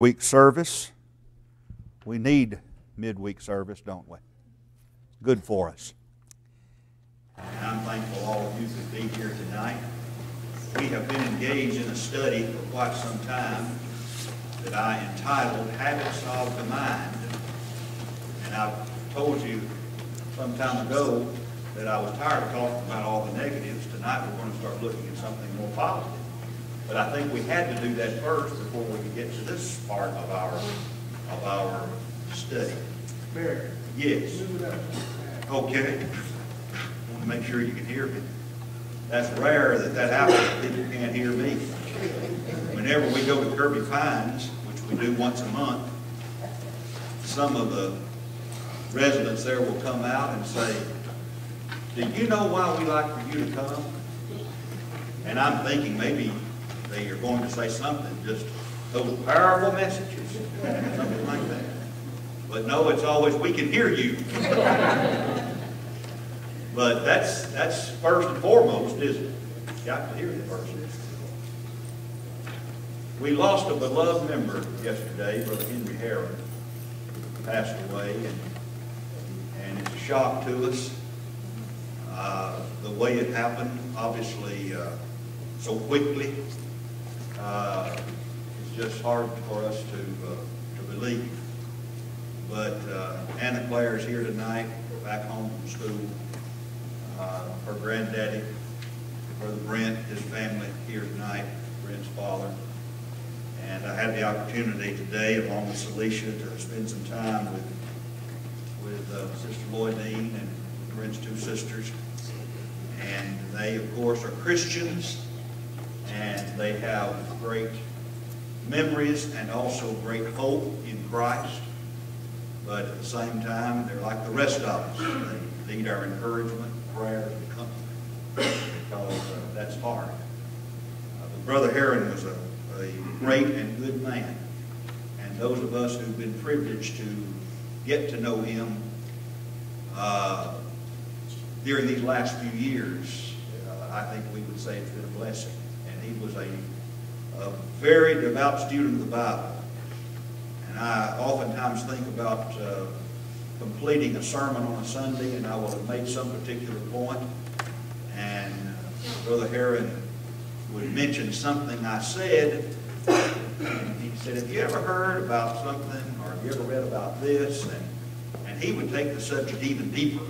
Week service. We need midweek service, don't we? Good for us. And I'm thankful all of you could be here tonight. We have been engaged in a study for quite some time that I entitled Habits of the Mind. And I told you some time ago that I was tired of talking about all the negatives. Tonight we're going to start looking at something more positive. But I think we had to do that first before we could get to this part of our study. Barry. Yes. Move it up. Okay. I want to make sure you can hear me. That's rare that happens. People can't hear me. Whenever we go to Kirby Pines, which we do once a month, some of the residents there will come out and say, "Do you know why we like for you to come?" And I'm thinking maybe they are going to say something, just those powerful messages, something like that. But no, it's always, "We can hear you." But that's first and foremost, isn't it? Got to hear the person. We lost a beloved member yesterday, Brother Henry Herron, passed away, and it's a shock to us. The way it happened, obviously, so quickly. It's just hard for us to believe. But Anna Claire is here tonight, back home from school. Her granddaddy, Brother Brent, his family here tonight, Brent's father. And I had the opportunity today, along with Celicia, to spend some time with Sister Lloyd Dean and Brent's two sisters. And they, of course, are Christians, and they have great memories and also great hope in Christ. But at the same time, they're like the rest of us. They need our encouragement, prayer, and comfort, because that's hard. But Brother Herron was a great and good man. And those of us who've been privileged to get to know him during these last few years, I think we would say it's been a blessing. And he was a very devout student of the Bible. And I oftentimes think about completing a sermon on a Sunday, and I will have made some particular point, and Brother Herron would mention something I said, and he said, "Have you ever heard about something, or have you ever read about this?" And he would take the subject even deeper,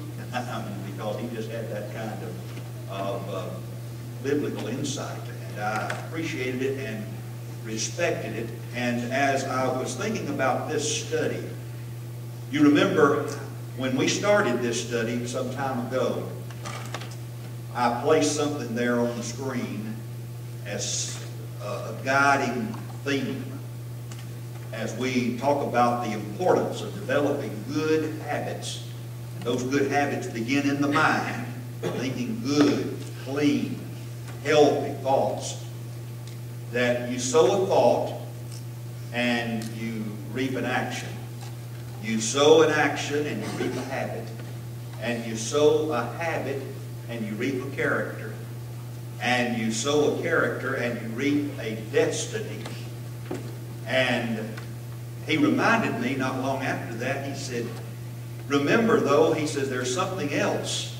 because he just had that kind of biblical insight. And I appreciated it and respected it. And as I was thinking about this study, you remember when we started this study some time ago, I placed something there on the screen as a guiding theme as we talk about the importance of developing good habits. And those good habits begin in the mind, thinking good, clean, healthy thoughts. That you sow a thought and you reap an action. You sow an action and you reap a habit. And you sow a habit and you reap a character. And you sow a character and you reap a destiny. And he reminded me not long after that, he said, "Remember though," he says, "there's something else."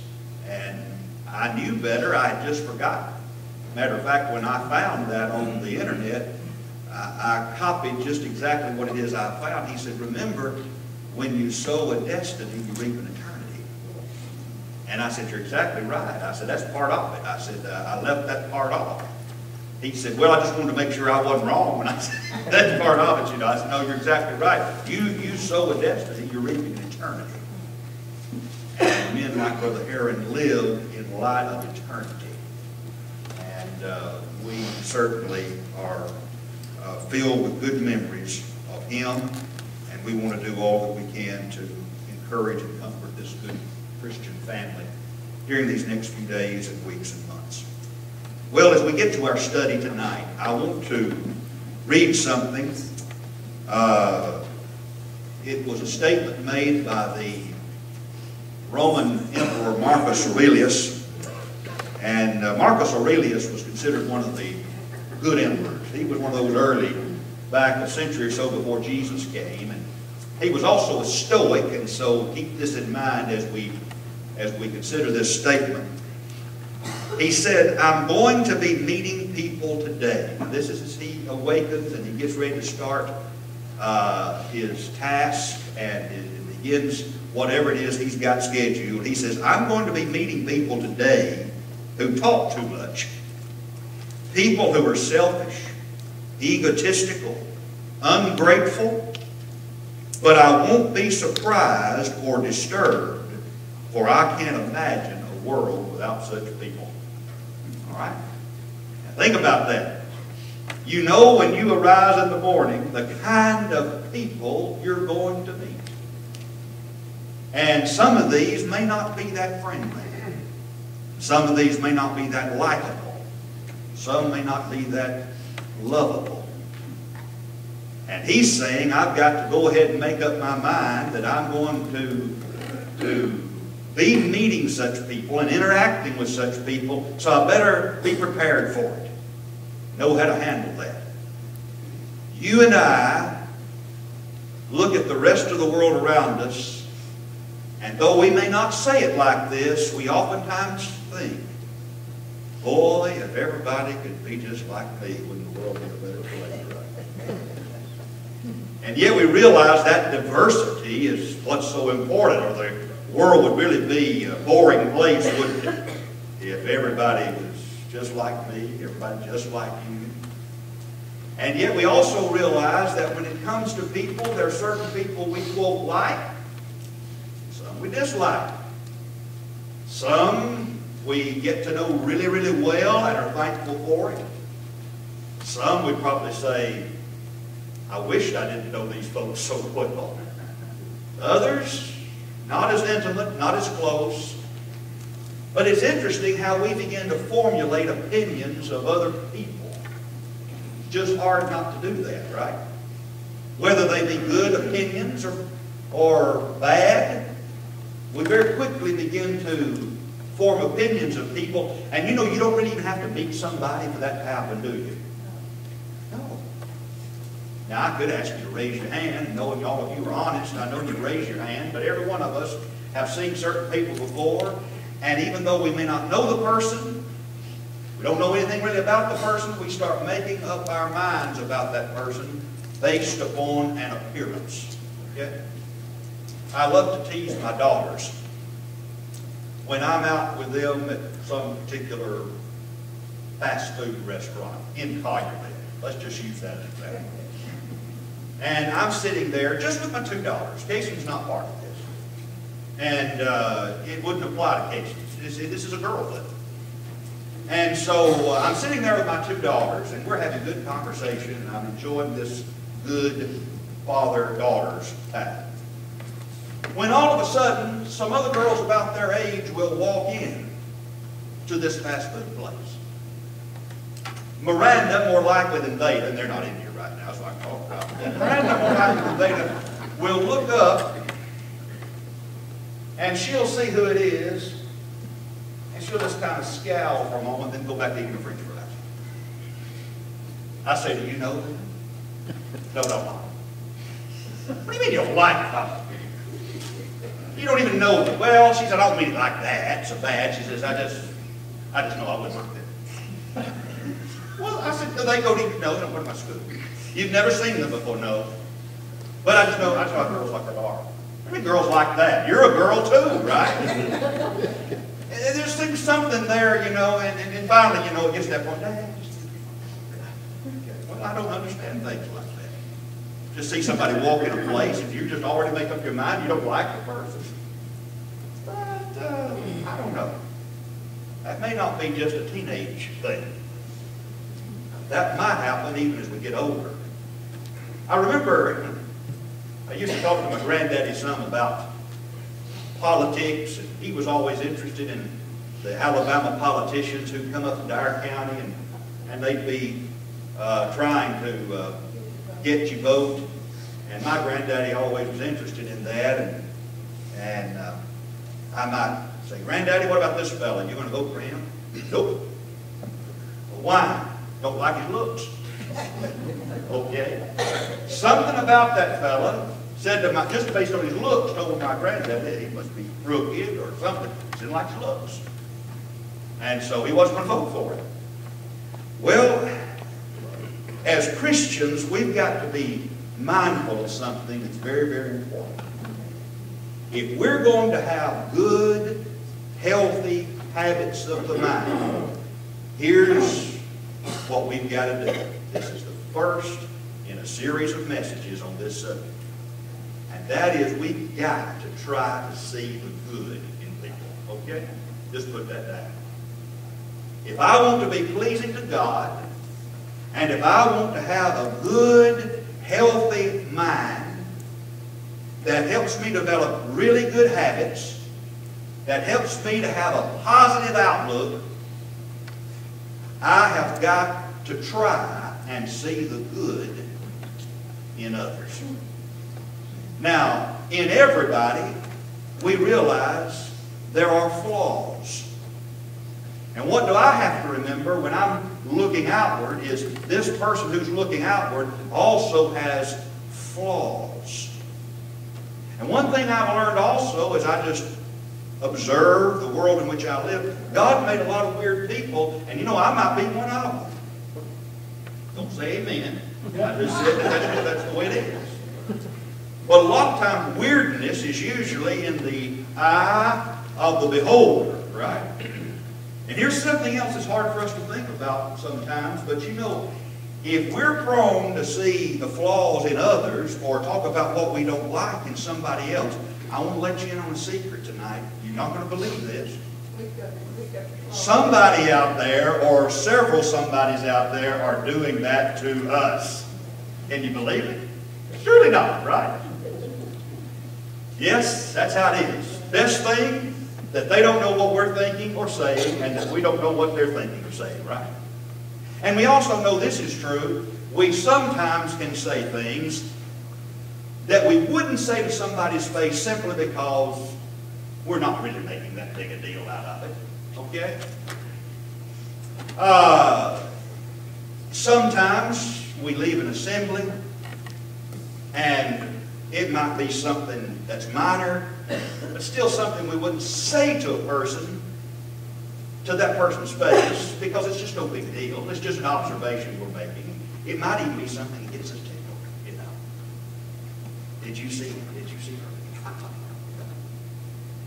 And I knew better, I had just forgotten. Matter of fact, when I found that on the internet, I copied just exactly what it is I found. He said, "Remember, when you sow a destiny, you reap an eternity." And I said, "You're exactly right." I said, "That's part of it." I said, "I left that part off." He said, "Well, I just wanted to make sure I wasn't wrong." And I said, "That's part of it, you know." I said, "No, you're exactly right. You sow a destiny, you're reaping an eternity." And men like Brother Herron lived in light of eternity. And we certainly are filled with good memories of him, and we want to do all that we can to encourage and comfort this good Christian family during these next few days and weeks and months. Well, as we get to our study tonight, I want to read something. It was a statement made by the Roman Emperor Marcus Aurelius. And Marcus Aurelius was considered one of the good emperors. He was one of those early back a century or so before Jesus came. And he was also a Stoic, and so keep this in mind as we consider this statement. He said, I'm going to be meeting people today. Now, this is as he awakens and he gets ready to start his task and it begins whatever it is he's got scheduled. He says, I'm going to be meeting people today who talk too much. People who are selfish, egotistical, ungrateful. But I won't be surprised or disturbed, for I can't imagine a world without such people. All right? Now think about that. You know when you arise in the morning the kind of people you're going to meet. And some of these may not be that friendly. Some of these may not be that likable. Some may not be that lovable. And he's saying, I've got to go ahead and make up my mind that I'm going to be meeting such people and interacting with such people, so I better be prepared for it. Know how to handle that. You and I look at the rest of the world around us, and though we may not say it like this, we oftentimes think, boy, if everybody could be just like me, wouldn't the world be a better place, right? And yet we realize that diversity is what's so important, or the world would really be a boring place, wouldn't it? If everybody was just like me, everybody just like you. And yet we also realize that when it comes to people, there are certain people we quote like, some we dislike. Some we get to know really, really well and are thankful for it. Some we'd probably say, I wish I didn't know these folks so well. Others, not as intimate, not as close. But it's interesting how we begin to formulate opinions of other people. It's just hard not to do that, right? Whether they be good opinions or bad, we very quickly begin to form opinions of people. And you know, you don't really even have to meet somebody for that to happen, do you? No. Now, I could ask you to raise your hand, and knowing all of you are honest, I know you raise your hand, but every one of us have seen certain people before, and even though we may not know the person, we don't know anything really about the person, we start making up our minds about that person based upon an appearance. Okay? I love to tease my daughters. When I'm out with them at some particular fast food restaurant in Collierville, let's just use that as an example. And I'm sitting there just with my two daughters. Casey's not part of this. And it wouldn't apply to Casey. This is a girl thing. And so I'm sitting there with my two daughters, and we're having good conversation, and I'm enjoying this good father-daughter's time. When all of a sudden, some other girls about their age will walk in to this fast food place. Miranda, more likely than Veda, and they're not in here right now, so I can talk about them. Miranda, more likely than Veda, will look up, and she'll see who it is, and she'll just kind of scowl for a moment, then go back to eating her french fries. I say, do you know them? No, no, no. What do you mean you don't like them? You don't even know them. Well, she said, I don't mean it like that, so bad. She says, I just know I wouldn't like them. Well, I said, do they go to eat? No, they don't go to my school. You've never seen them before? No. But I just know girls like that are. I mean, girls like that. You're a girl too, right? There's something there, you know, and finally, you know, it gets to that point, Dad, well, I don't understand things like that. Just see somebody walk in a place, and you just already make up your mind you don't like the person. But, I don't know. That may not be just a teenage thing. That might happen even as we get older. I remember I used to talk to my granddaddy some about politics, and he was always interested in the Alabama politicians who come up into our county, and they'd be trying to get you vote. And my granddaddy always was interested in that, and I might say, Granddaddy, what about this fella? You going to vote for him? Nope. Well, why? Don't like his looks. Okay? Something about that fella said to my, just based on his looks, told my granddad that he must be crooked or something. He didn't like his looks. And so he wasn't going to vote for it. Well, as Christians, we've got to be mindful of something that's very, very important. If we're going to have good, healthy habits of the mind, here's what we've got to do. This is the first in a series of messages on this subject. And that is, we've got to try to see the good in people. Okay? Just put that down. If I want to be pleasing to God, and if I want to have a good, healthy mind that helps me develop really good habits, that helps me to have a positive outlook, I have got to try and see the good in others. Now, in everybody, we realize there are flaws. And what do I have to remember when I'm looking outward is this person who's looking outward also has flaws. And one thing I've learned also as I just observe the world in which I live, God made a lot of weird people, and you know, I might be one of them. Don't say amen. I just said that's the way it is. But a lot of times weirdness is usually in the eye of the beholder, right? And here's something else that's hard for us to think about sometimes, but you know, if we're prone to see the flaws in others or talk about what we don't like in somebody else, I want to let you in on a secret tonight. You're not going to believe this. Somebody out there, or several somebodies out there, are doing that to us. Can you believe it? Surely not, right? Yes, that's how it is. Best thing, that they don't know what we're thinking or saying, and that we don't know what they're thinking or saying, right? And we also know this is true. We sometimes can say things that we wouldn't say to somebody's face simply because we're not really making that big a deal out of it. Okay? Sometimes we leave an assembly and it might be something that's minor, but still something we wouldn't say to a person, to that person's face, because it's just no big deal. It's just an observation we're making. It might even be something that gets us tickled, you know. Did you see it? Did you see her?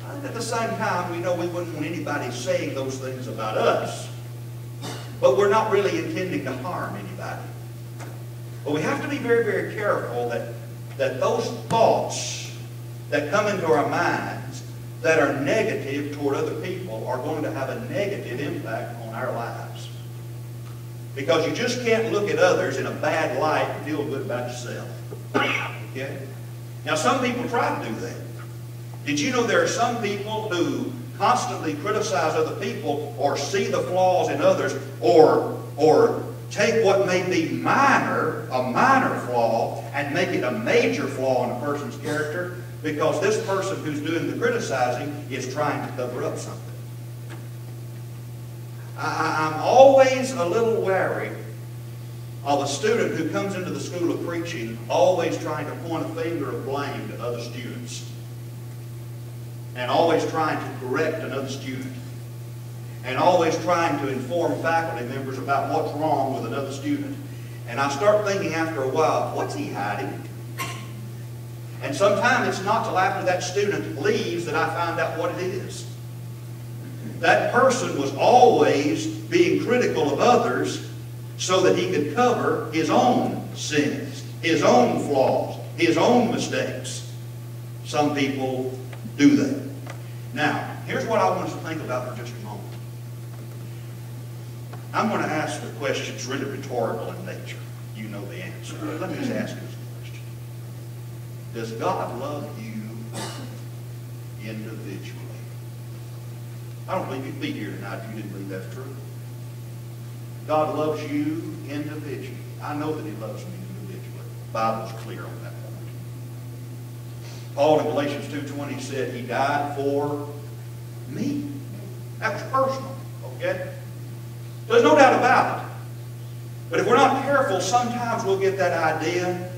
And at the same time, we know we wouldn't want anybody saying those things about us, but we're not really intending to harm anybody. But we have to be very, very careful that those thoughts that come into our minds that are negative toward other people are going to have a negative impact on our lives. Because you just can't look at others in a bad light and feel good about yourself. Okay? Now, some people try to do that. Did you know there are some people who constantly criticize other people or see the flaws in others or take what may be minor, a minor flaw, and make it a major flaw in a person's character because this person who's doing the criticizing is trying to cover up something. I'm always a little wary of a student who comes into the school of preaching always trying to point a finger of blame to other students and always trying to correct another student and always trying to inform faculty members about what's wrong with another student. And I start thinking after a while, what's he hiding? And sometimes it's not till after that student leaves that I find out what it is. That person was always being critical of others so that he could cover his own sins, his own flaws, his own mistakes. Some people do that. Now, here's what I want us to think about for just a moment. I'm going to ask a question that's really rhetorical in nature. You know the answer. Let me just ask you this question. Does God love you individually? I don't believe you'd be here tonight if you didn't believe that's true. God loves you individually. I know that He loves me individually. The Bible's clear on that point. Paul in Galatians 2:20 said He died for me. That was personal, okay? There's no doubt about it. But if we're not careful, sometimes we'll get that idea,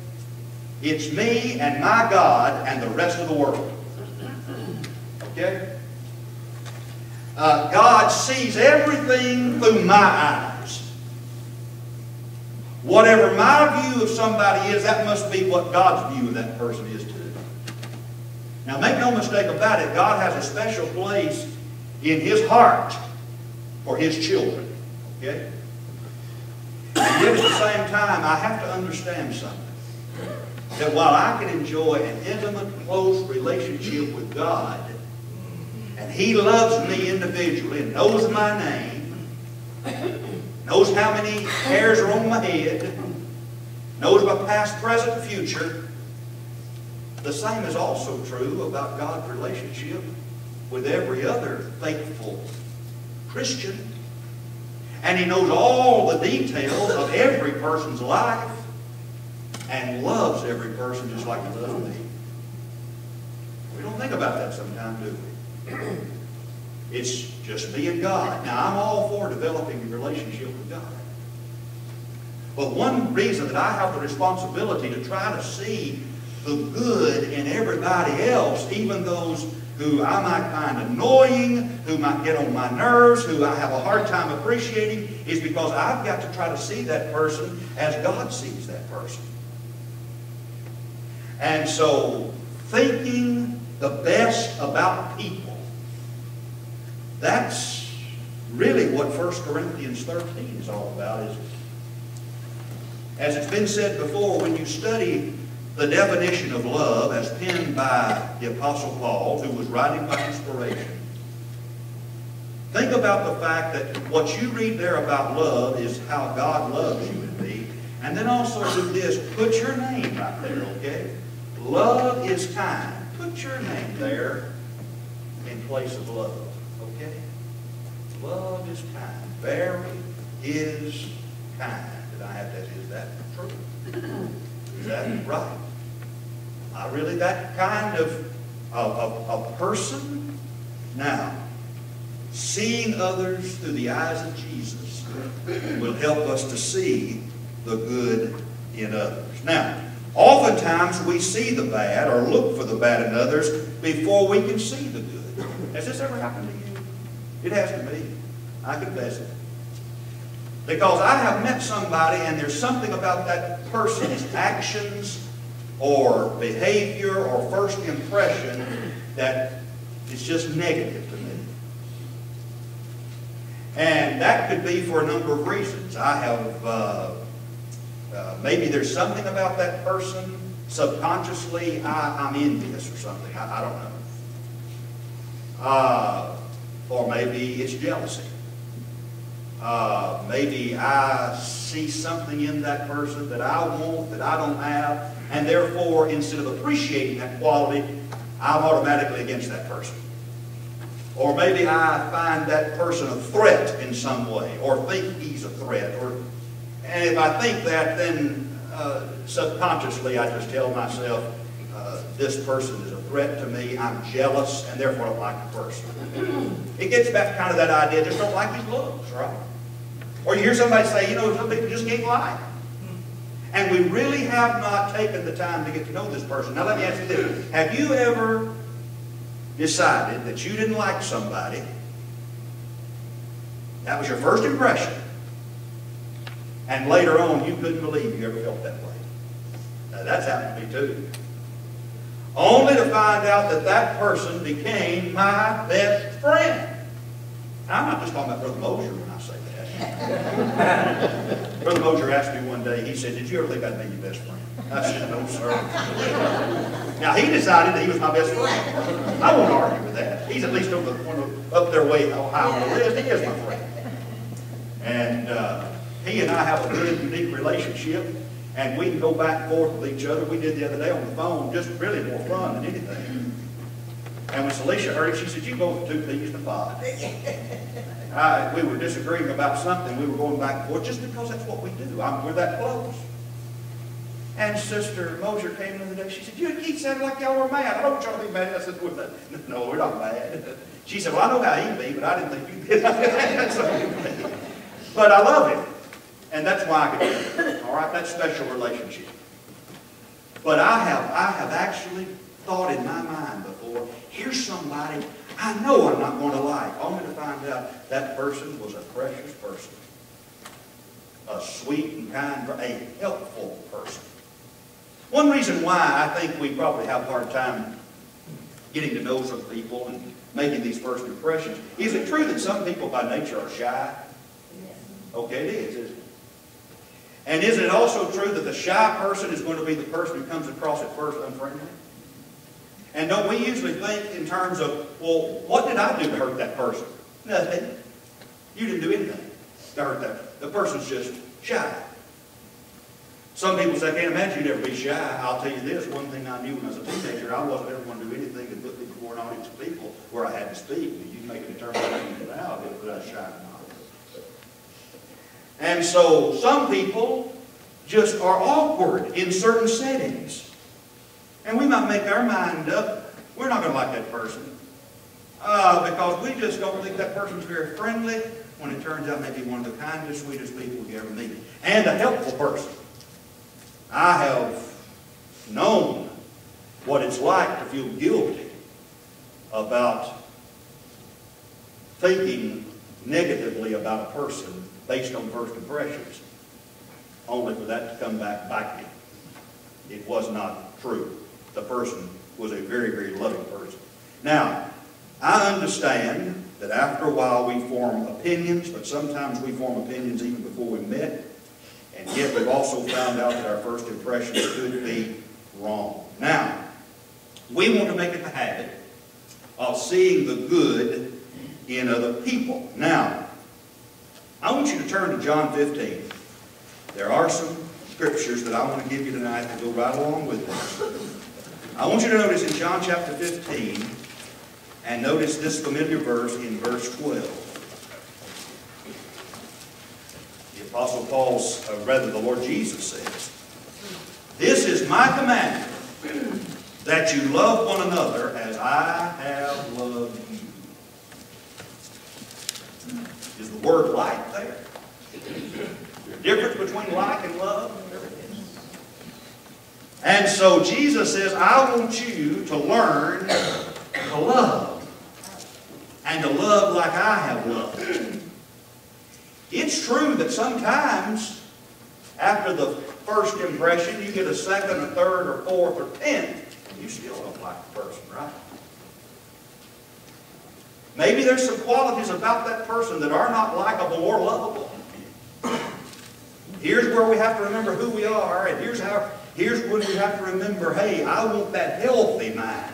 it's me and my God and the rest of the world. Okay? God sees everything through my eyes. Whatever my view of somebody is, that must be what God's view of that person is too. Now make no mistake about it, God has a special place in His heart for His children. Okay? And yet at the same time, I have to understand something. That while I can enjoy an intimate, close relationship with God, and He loves me individually and knows my name, knows how many hairs are on my head, knows my past, present, and future, the same is also true about God's relationship with every other faithful Christian. And He knows all the details of every person's life and loves every person just like He loves me. We don't think about that sometimes, do we? It's just me and God. Now, I'm all for developing a relationship with God. But one reason that I have the responsibility to try to see the good in everybody else, even those who I might find annoying, who might get on my nerves, who I have a hard time appreciating, is because I've got to try to see that person as God sees that person. And so, thinking the best about people, that's really what 1 Corinthians 13 is all about, isn't it? As it's been said before, when you study the definition of love as penned by the Apostle Paul, who was writing by inspiration, think about the fact that what you read there about love is how God loves you and me. And then also do this, put your name right there, okay? Love is kind. Put your name there in place of love, okay? Love is kind. Very is kind. Did I have that? Is that true? Is that right? Really that kind of a person? Now, seeing others through the eyes of Jesus will help us to see the good in others. Now, oftentimes we see the bad or look for the bad in others before we can see the good. Has this ever happened to you? It has to me. I confess it. Because I have met somebody and there's something about that person's actions or behavior or first impression that is just negative to me. And that could be for a number of reasons. I have, maybe there's something about that person, subconsciously I'm envious or something, I don't know. Or maybe it's jealousy. Maybe I see something in that person that I want, that I don't have, and therefore, instead of appreciating that quality, I'm automatically against that person. Or maybe I find that person a threat in some way, or think he's a threat. And if I think that, then subconsciously I just tell myself, this person is a threat to me, I'm jealous, and therefore I don't like the person. It gets back to kind of that idea, just don't like his looks, right? Or you hear somebody say, you know, some people just can't lie. And we really have not taken the time to get to know this person. Now let me ask you this. Have you ever decided that you didn't like somebody? That was your first impression. And later on, you couldn't believe you ever felt that way. Now that's happened to me too. Only to find out that that person became my best friend. Now, I'm not just talking about Brother Mosier when I say that. Brother Mosier asked me one day, he said, did you ever think I'd be your best friend? I said, no, sir. Now, he decided that he was my best friend. I won't argue with that. He's at least up their way high on the list. He is my friend. And he and I have a good, unique relationship. And we can go back and forth with each other. We did the other day on the phone, just really more fun than anything. And when Celicia heard it, she said, you both are two peas in a pod. We were disagreeing about something. We were going back and forth just because that's what we do. We're that close. And Sister Mosier came in the other day. She said, you and Keith sounded like y'all were mad. I don't want y'all to be mad. I said, no, we're not mad. She said, well, I know how he'd be, but I didn't think you'd be. But I love him. And that's why I can do it. All right, that's special relationship. But I have actually thought in my mind before, here's somebody I know I'm not going to like, only to find out that person was a precious person. A sweet and kind, a helpful person. One reason why I think we probably have a hard time getting to know some people and making these first impressions, is it true that some people by nature are shy? Okay, it is, isn't it? And is it also true that the shy person is going to be the person who comes across at first unfriendly? And don't we usually think in terms of, well, what did I do to hurt that person? Nothing. You didn't do anything to hurt that. The person's just shy. Some people say, I can't imagine you'd ever be shy. I'll tell you this, one thing I knew when I was a teenager, I wasn't ever going to do anything to put me before an audience of people where I had to speak. You make a determination now that I was shy or not. And so some people just are awkward in certain settings. And we might make our mind up, we're not going to like that person. Because we just don't think that person's very friendly, when it turns out maybe one of the kindest, sweetest people you ever meet. And a helpful person. I have known what it's like to feel guilty about thinking negatively about a person based on first impressions, only for that to come back bite me. It was not true. The person was a very, very loving person. Now, I understand that after a while we form opinions, but sometimes we form opinions even before we met, and yet we've also found out that our first impressions could be wrong. Now, we want to make it the habit of seeing the good in other people. Now, I want you to turn to John 15. There are some scriptures that I want to give you tonight that go right along with this. I want you to notice in John chapter 15, and notice this familiar verse in verse 12. The Apostle Paul's, the Lord Jesus says, "This is my commandment, that you love one another as I have loved you." Is the word like there? There's a difference between like and love? And so Jesus says, I want you to learn to love. And to love like I have loved. It's true that sometimes, after the first impression, you get a second, or third, or fourth, or 10th, and you still don't like the person, right? Maybe there's some qualities about that person that are not likable or lovable. Here's where we have to remember who we are, and here's when we have to remember, hey, I want that healthy mind.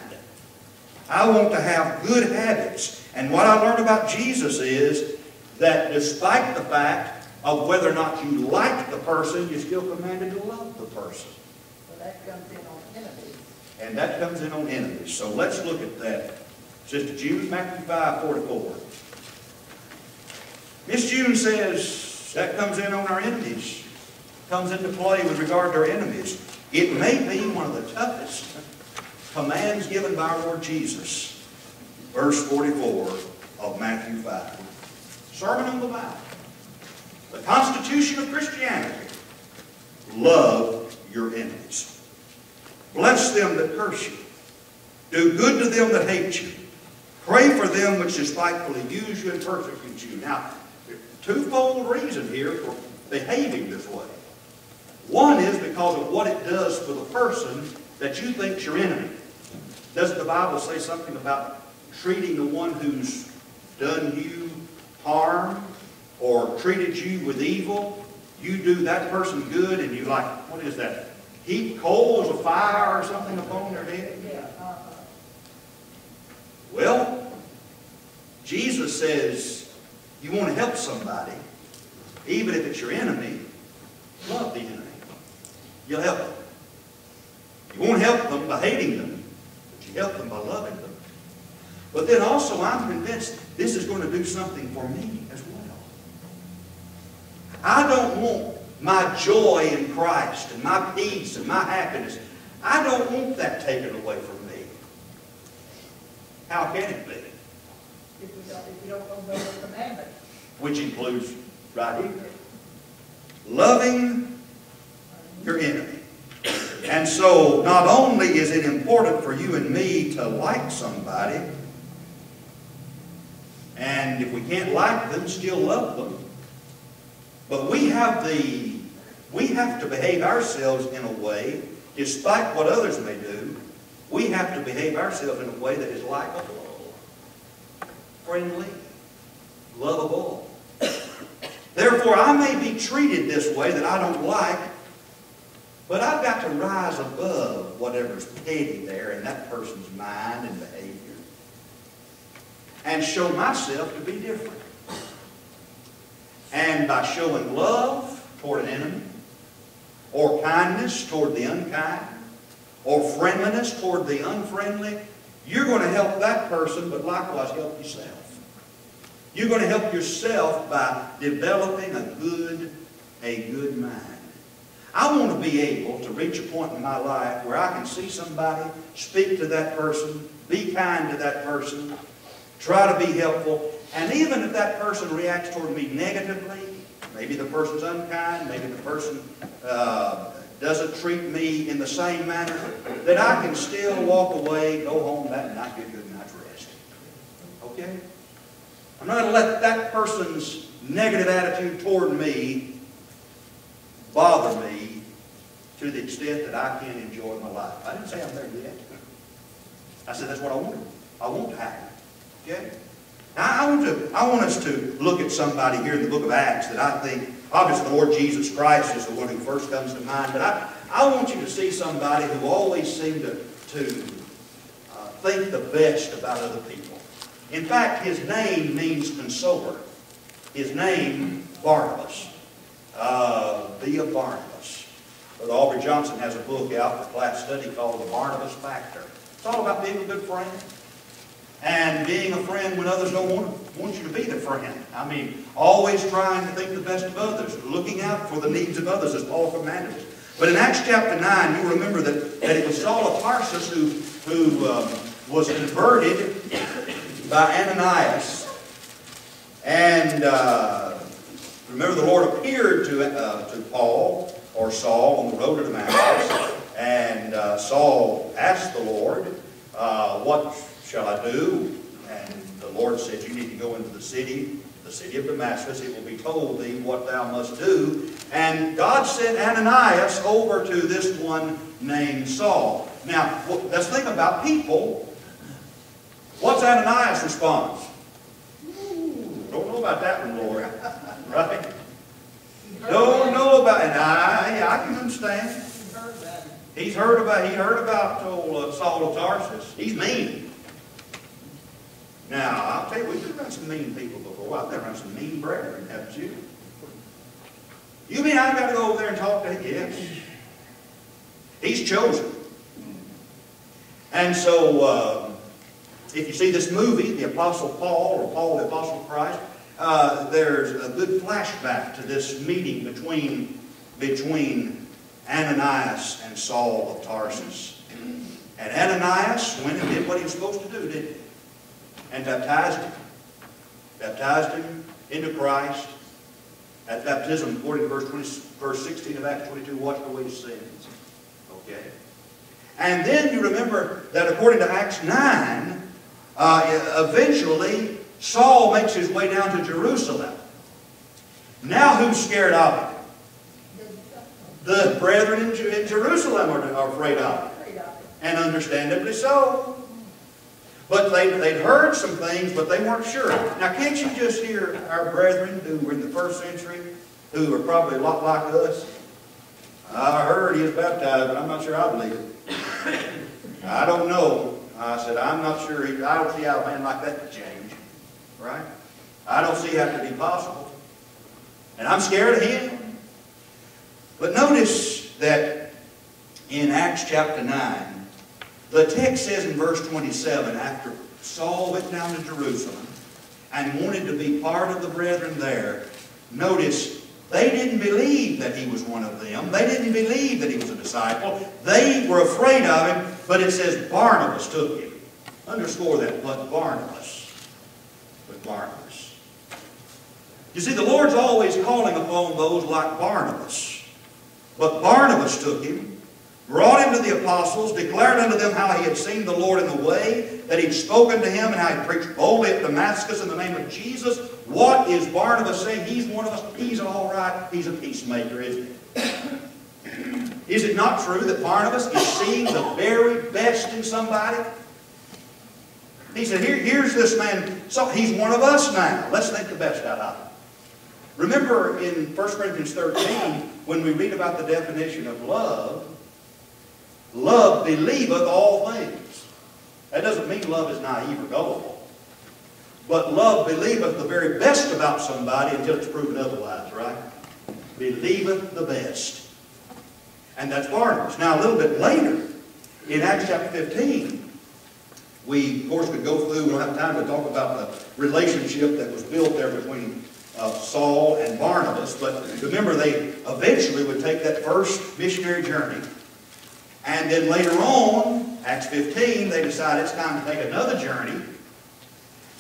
I want to have good habits. And what I learned about Jesus is that despite the fact of whether or not you like the person, you're still commanded to love the person. Well, that comes in on enemies. And that comes in on enemies. So let's look at that. Sister June, Matthew 5:44. Miss June says that comes in on our enemies. Comes into play with regard to our enemies. It may be one of the toughest commands given by our Lord Jesus. Verse 44 of Matthew 5. Sermon on the Mount. The constitution of Christianity. Love your enemies. Bless them that curse you. Do good to them that hate you. Pray for them which despitefully use you and persecute you. Now, there's a twofold reason here for behaving this way. One is because of what it does for the person that you think's your enemy. Doesn't the Bible say something about treating the one who's done you harm or treated you with evil? You do that person good and you like, what is that? Heap coals of fire or something upon their head? Well, Jesus says you want to help somebody, even if it's your enemy, love the enemy. You'll help them. You won't help them by hating them, but you help them by loving them. But then also I'm convinced this is going to do something for me as well. I don't want my joy in Christ and my peace and my happiness. I don't want that taken away from me. How can it be? If you don't obey the commandment. Which includes right here. loving your enemy. And so, not only is it important for you and me to like somebody, and if we can't like them, still love them, but we have to behave ourselves in a way, despite what others may do, we have to behave ourselves in a way that is likable, friendly, lovable. Therefore, I may be treated this way that I don't like, but I've got to rise above whatever's petty there in that person's mind and behavior and show myself to be different. And by showing love toward an enemy, or kindness toward the unkind, or friendliness toward the unfriendly, you're going to help that person, but likewise help yourself. You're going to help yourself by developing a good mind. I want to be able to reach a point in my life where I can see somebody, speak to that person, be kind to that person, try to be helpful, and even if that person reacts toward me negatively, maybe the person's unkind, maybe the person doesn't treat me in the same manner, that I can still walk away, go home that night, get a good night's rest. Okay? I'm not going to let that person's negative attitude toward me bother me to the extent that I can't enjoy my life. I didn't say I'm there yet. I said that's what I want. I want to happen. Okay? Now, I want us to look at somebody here in the book of Acts that I think, obviously the Lord Jesus Christ is the one who first comes to mind, but I want you to see somebody who always seemed to think the best about other people. In fact, his name means consoler. His name, Barnabas. Be a Barnabas. Brother Aubrey Johnson has a book out for class study called The Barnabas Factor. It's all about being a good friend. And being a friend when others don't want you to be the friend. I mean, always trying to think the best of others, looking out for the needs of others as Paul commanded us. But in Acts chapter 9, you remember that it was Saul of Tarsus who was converted by Ananias. And remember the Lord appeared to Paul, or Saul, on the road to Damascus. And Saul asked the Lord, what shall I do? And the Lord said, you need to go into the city of Damascus. It will be told thee what thou must do. And God sent Ananias over to this one named Saul. Now, let's think about people. What's Ananias' response? Don't know about that one, Lord. Right? Don't know about it. I can understand. He heard about old Saul of Tarsus. He's mean. Now, I'll tell you, we've been around some mean people before. I've been around some mean brethren, haven't you? You mean I've got to go over there and talk to him? Yes. He's chosen. And so, if you see this movie, The Apostle Paul, or Paul the Apostle of Christ, there's a good flashback to this meeting between Ananias and Saul of Tarsus. And Ananias went and did what he was supposed to do, didn't he? And baptized him. Baptized him into Christ. At baptism, according to verse 16 of Acts 22, washed away his sins. Okay? And then you remember that according to Acts 9, eventually Saul makes his way down to Jerusalem. Now who's scared of him? The brethren in Jerusalem are afraid of him. And understandably so. But they'd heard some things, but they weren't sure. Now, can't you just hear our brethren who were in the first century, who are probably a lot like us? I heard he was baptized, but I'm not sure I believe it. I don't know. I said, I'm not sure. I don't see how a man like that could change. Right? I don't see how it could be possible. And I'm scared of him. But notice that in Acts chapter 9, the text says in verse 27, after Saul went down to Jerusalem and wanted to be part of the brethren there, notice they didn't believe that he was one of them. They didn't believe that he was a disciple. They were afraid of him, but it says Barnabas took him. Underscore that, but Barnabas. But Barnabas. You see, the Lord's always calling upon those like Barnabas. But Barnabas took him, brought him to the apostles, declared unto them how he had seen the Lord in the way, that he'd spoken to him, and how he preached boldly at Damascus in the name of Jesus. What is Barnabas saying? He's one of us. He's all right. He's a peacemaker, isn't he? Is it not true that Barnabas is seeing the very best in somebody? He said, here's this man. So he's one of us now. Let's think the best out of him. Remember in 1 Corinthians 13, when we read about the definition of love, love believeth all things. That doesn't mean love is naive or gullible. But love believeth the very best about somebody until it's proven otherwise, right? Believeth the best. And that's Barnabas. Now, a little bit later, in Acts chapter 15, we, of course, could go through, we don't have time to talk about the relationship that was built there between Saul and Barnabas. But remember, they eventually would take that first missionary journey. And then later on, Acts 15, they decided it's time to take another journey.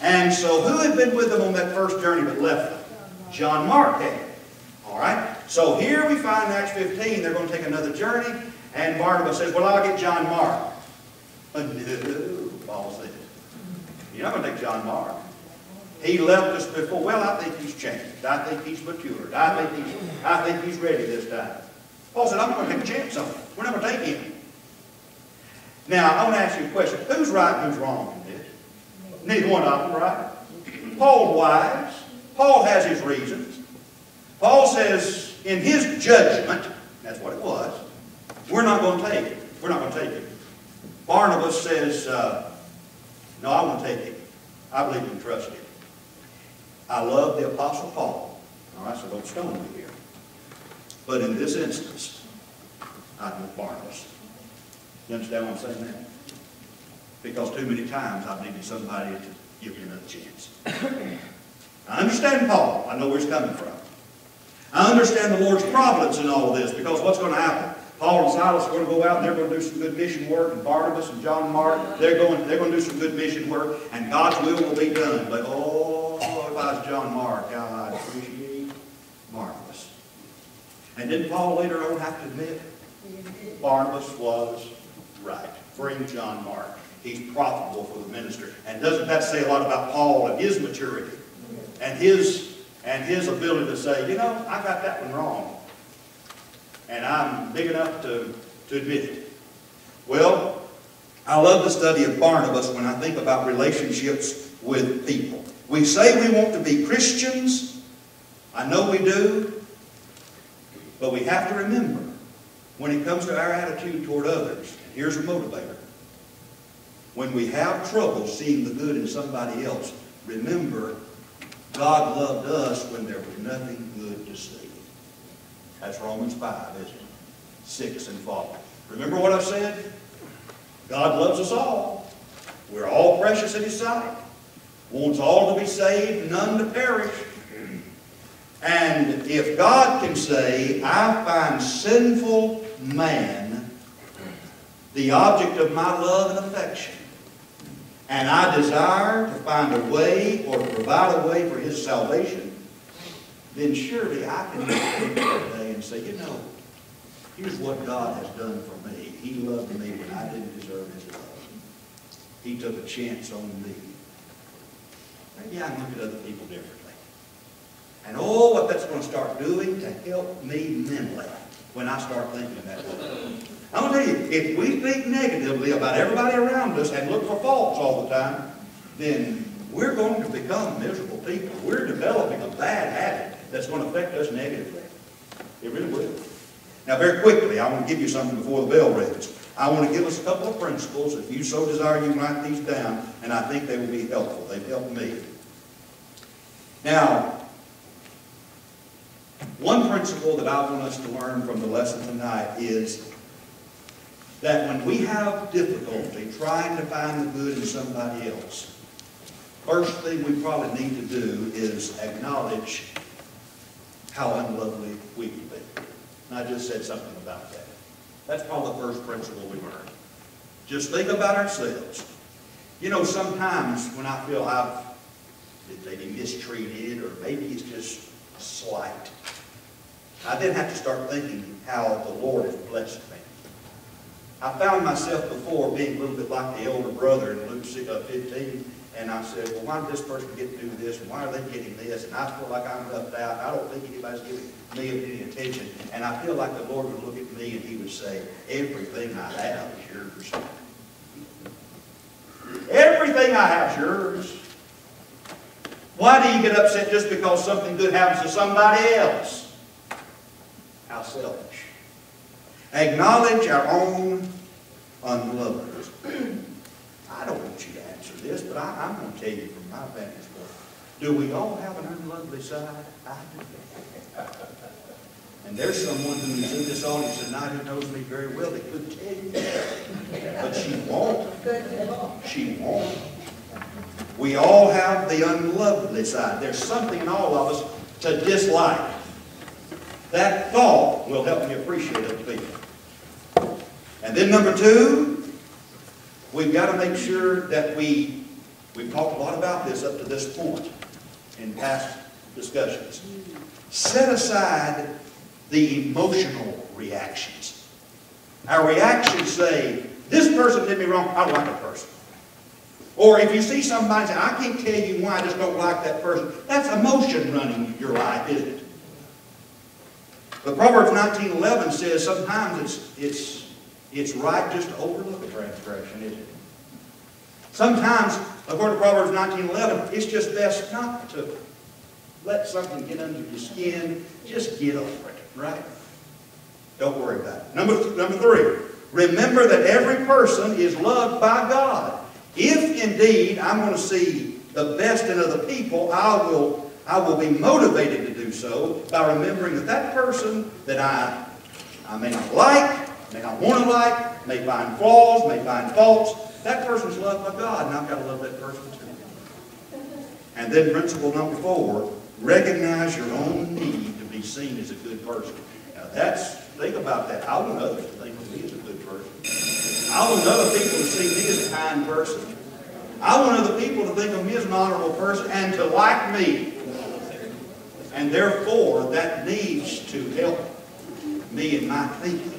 And so who had been with them on that first journey but left them? John Mark had. All right? So here we find in Acts 15, they're going to take another journey. And Barnabas says, well, I'll get John Mark. No, Paul said, you're not going to take John Mark. He left us before. Well, I think he's changed. I think he's matured. I think he's ready this time. Paul said, I'm not going to take a chance on him. We're not going to take him. Now, I want to ask you a question. Who's right and who's wrong in this? Neither one of them, right? Paul's wise. Paul has his reasons. Paul says, in his judgment, that's what it was, we're not going to take it. We're not going to take it. Barnabas says, no, I want to take it. I believe and trust him. I love the Apostle Paul. All right, so don't stone me here. But in this instance, I'm with Barnabas. You understand what I'm saying now? Because too many times I've needed somebody to give me another chance. I understand Paul. I know where he's coming from. I understand the Lord's providence in all of this, because what's going to happen? Paul and Silas are going to go out and they're going to do some good mission work, and Barnabas and John Mark, they're going to do some good mission work, and God's will be done. But oh, if I was John Mark, how I'd appreciate Barnabas. And didn't Paul later on have to admit Barnabas was right? Bring John Mark. He's profitable for the ministry. And doesn't that say a lot about Paul and his maturity and his ability to say, you know, I got that one wrong. And I'm big enough to admit it. Well, I love the study of Barnabas when I think about relationships with people. We say we want to be Christians. I know we do. But we have to remember, when it comes to our attitude toward others, and here's a motivator. When we have trouble seeing the good in somebody else, remember, God loved us when there was nothing good to see. That's Romans 5, isn't it? 6 and following. Remember what I said? God loves us all. We're all precious in His sight. Wants all to be saved, none to perish. And if God can say, I find sinful man the object of my love and affection, and I desire to find a way or to provide a way for his salvation, then surely I can look at him today and say, you know, here's what God has done for me. He loved me when I didn't deserve His love. He took a chance on me. Maybe I can look at other people differently. And oh, what that's going to start doing to help me mentally when I start thinking that way. I'm going to tell you, if we think negatively about everybody around us and look for faults all the time, then we're going to become miserable people. We're developing a bad habit that's going to affect us negatively. It really will. Now, very quickly, I want to give you something before the bell rings. I want to give us a couple of principles. If you so desire, you can write these down, and I think they will be helpful. They've helped me. Now, one principle that I want us to learn from the lesson tonight is that when we have difficulty trying to find the good in somebody else, first thing we probably need to do is acknowledge how unlovely we can be. And I just said something about that. That's probably the first principle we learn. Just think about ourselves. You know, sometimes when I feel I've that they be mistreated, or maybe it's just a slight. I then have to start thinking how the Lord has blessed me. I found myself before being a little bit like the elder brother in Luke 15, and I said, well, why did this person get to do this, and why are they getting this? And I feel like I'm left out. I don't think anybody's giving me any attention. And I feel like the Lord would look at me and he would say, everything I have is yours. Everything I have is yours. Why do you get upset just because something good happens to somebody else? How selfish. Acknowledge our own unloveliness. I don't want you to answer this, but I'm going to tell you from my vantage point. Do we all have an unlovely side? I do. And there's someone who's in this audience tonight who knows me very well that could tell you that. But she won't. She won't. We all have the unlovely side. There's something in all of us to dislike. That thought will help me appreciate other people. And then number two, we've got to make sure that we've talked a lot about this up to this point in past discussions. Set aside the emotional reactions. Our reactions say, this person did me wrong, I don't like that person. Or if you see somebody say, I can't tell you why I just don't like that person, that's emotion running your life, isn't it? But Proverbs 19:11 says sometimes it's right just to overlook a transgression, isn't it? Sometimes, according to Proverbs 19:11, it's just best not to let something get under your skin. Just get over it, right? Don't worry about it. Number three, remember that every person is loved by God. If indeed I'm going to see the best in other people, I will be motivated to do so by remembering that that person that I may not like, may not want to like, may find flaws, may find faults, that person's loved by God, and I've got to love that person too. And then principle number 4, recognize your own need to be seen as a good person. Now think about that. I want others to think of me as a good person. I want other people to see me as a kind person. I want other people to think of me as an honorable person and to like me. And therefore, that needs to help me in my thinking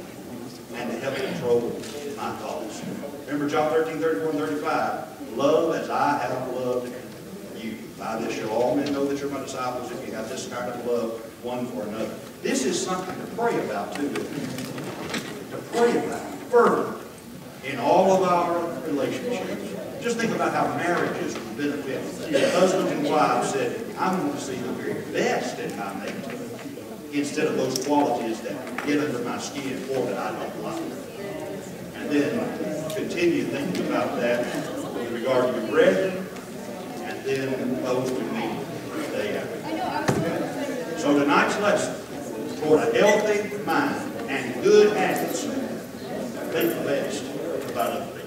and to help control my thoughts. Remember John 13:34 and 35. Love as I have loved you. By this shall all men know that you're my disciples if you have this kind of love one for another. This is something to pray about too. To pray about further in all of our relationships. Just think about how marriages will benefit. Husbands and wives said, I'm going to see the very best in my mate instead of those qualities that get under my skin or that I don't like. And then continue thinking about that with regard to your brethren and then those we meet day after day. So tonight's lesson, toward a healthy mind and good habits, think the best about other people.